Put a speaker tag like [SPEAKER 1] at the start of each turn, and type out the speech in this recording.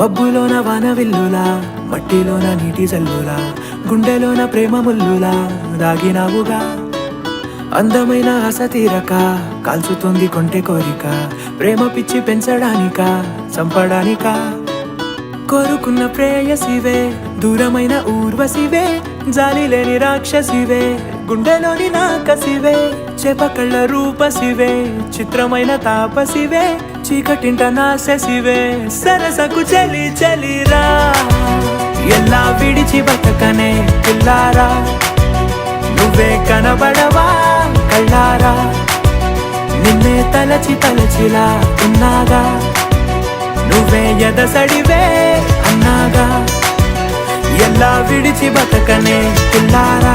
[SPEAKER 1] మబ్బులోన వానవిల్లులా, మట్టిలోన నీటి జల్లులా, గుండెలోన ప్రేమ ముల్లులా దాగినావుగా. అందమైన ఆశ తీరక కాల్చుతుంది కొంటె కోరిక, ప్రేమ పిచ్చి పెంచడానిక చంపడానిక. కోరుకున్న ప్రేయసివే, దూరమైన ఊర్వశివే, జాలి లేని రాక్షసివే, గుండెలోని నాకసివే, చేపకళ్ళ రూపసివే, చిత్రమైన తాపసివే, చీకటింట నాశసివే, సరసకు చలి చలిరా. ఎలా విడిచి బతకనే పిల్లారా, నువ్వే కనబడవా కళ్ళారా, నిన్నే తలచి తలచిలా ఉన్నాగా, నువ్వే ఎదసడివే అన్నాగా. ఎలా విడిచి బతకనే పిల్లారా.